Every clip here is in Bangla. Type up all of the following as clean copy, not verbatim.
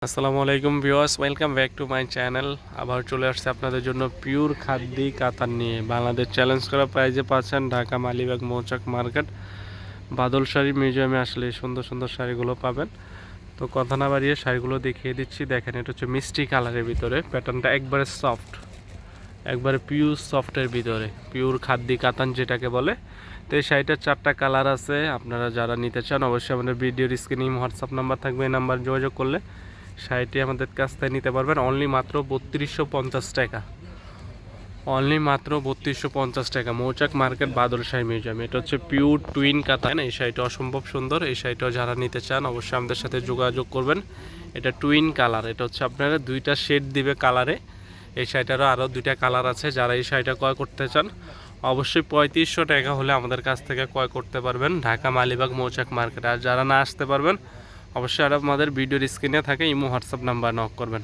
আসসালামু আলাইকুম viewers, welcome back to my channel. আবার চলে আসছে আপনাদের জন্য পিওর খাদ্যি কাতান নিয়ে। বাংলাদেশ চ্যালেঞ্জ করা প্রাইজে পাচ্ছেন ঢাকা মালিবাগ মৌচাক মার্কেট বাদল শাড়ি মিউজিয়ামে আসলে এই সুন্দর সুন্দর শাড়িগুলো পাবেন। তো কথা না বাড়িয়ে শাড়িগুলো দেখিয়ে দিচ্ছি। দেখেন, এটা হচ্ছে মিষ্টি কালারের ভিতরে, প্যাটার্নটা একবারে সফট, একবারে পিওর সফটের ভিতরে, পিওর খাদ্যি কাতান যেটাকে বলে। তো এই শাড়িটার 4টা কালার আছে। আপনারা যারা নিতে চান অবশ্যই আমাদের ভিডিওর স্ক্রিনে হোয়াটসঅ্যাপ নাম্বার থাকবে, এই নাম্বার যোগাযোগ করলে শাড়িটি আমাদের কাছ থেকে নিতে পারবেন অনলি মাত্র 3250 টাকা। অনলি মাত্র 3250 টাকা, মৌচাক মার্কেট বাদল শাড়ি মিউজিয়াম। এটা হচ্ছে পিওর টুইন কাতান। এই শাড়িটা অসম্ভব সুন্দর। এই শাড়িটাও যারা নিতে চান অবশ্যই আমাদের সাথে যোগাযোগ করবেন। এটা টুইন কালার, এটা হচ্ছে আপনারা 2টা শেড দিবে কালারে। এই শাড়িটারও আরও 2টা কালার আছে। যারা এই শাড়িটা ক্রয় করতে চান অবশ্যই 3500 টাকা হলে আমাদের কাছ থেকে ক্রয় করতে পারবেন ঢাকা মালিবাগ মৌচাক মার্কেট। আর যারা না আসতে পারবেন অবশ্যই আর আমাদের ভিডিওর স্ক্রিনে থাকে ইমো হোয়াটসঅ্যাপ নাম্বার নক করবেন।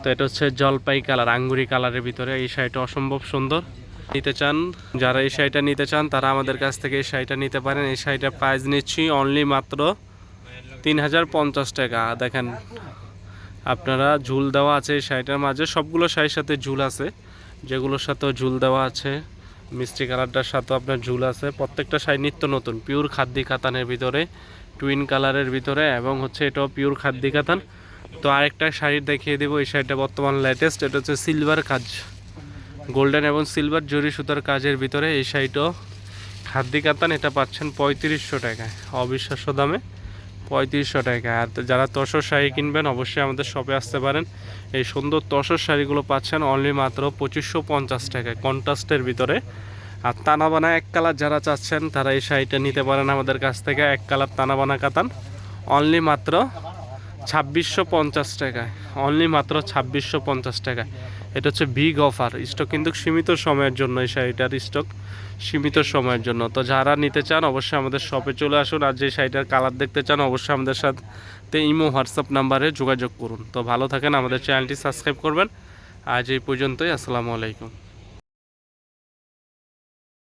তো এটা হচ্ছে জলপাই কালার, আঙ্গুরি কালারের ভিতরে। এই শাড়িটা অসম্ভব সুন্দর। নিতে চান, যারা এই শাড়িটা নিতে চান তারা আমাদের কাছ থেকে এই শাড়িটা নিতে পারেন। এই শাড়িটার প্রাইস নিচ্ছি অনলি মাত্র 3050 টাকা। দেখেন, আপনারা ঝুল দেওয়া আছে এই শাড়িটার মাঝে। সবগুলো শাড়ির সাথে ঝুল আছে, যেগুলোর সাথেও ঝুল দেওয়া আছে। মিষ্টি কালারটার সাথেও আপনার ঝুল আছে। প্রত্যেকটা শাড়ি নিত্য নতুন, পিওর খাদ্যি কাতানের ভিতরে, টুইন কালারের ভিতরে, এবং হচ্ছে এটাও পিওর খাদ্যি কাতান। তো আরেকটা শাড়ি দেখিয়ে দেবো। এই শাড়িটা বর্তমান লেটেস্ট। এটা হচ্ছে সিলভার কাজ, গোল্ডেন এবং সিলভার জরি সুতার কাজের ভিতরে। এই শাড়িটাও খাদ্যি কাতান। এটা পাচ্ছেন 3500 টাকায়, অবিশ্বাস্য দামে 3500 টাকা। আর যারা তসর শাড়ি কিনবেন অবশ্যই আমাদের শপে আসতে পারেন। এই সুন্দর তসর শাড়িগুলো পাচ্ছেন অনলি মাত্র 2550 টাকায়, কন্ট্রাস্টের ভিতরে। আর তানাবানা এক কালার যারা চাচ্ছেন তারা এই শাড়িটা নিতে পারেন আমাদের কাছ থেকে। এক কালার তানাবানা কাতান অনলি মাত্র 2650 টাকায়, অনলি মাত্র 2650 টাকায়। এটা হচ্ছে বিগ অফার। স্টক কিন্তু সীমিত সময়ের জন্য, এই শাড়িটার স্টক সীমিত সময়ের জন্য। তো যারা নিতে চান অবশ্যই আমাদের শপে চলে আসুন। আর যে শাড়িটার কালার দেখতে চান অবশ্যই আমাদের সাথে ইমো হোয়াটসঅ্যাপ নাম্বারে যোগাযোগ করুন। তো ভালো থাকেন, আমাদের চ্যানেলটি সাবস্ক্রাইব করবেন। আজ এই পর্যন্তই। আসসালামু আলাইকুম।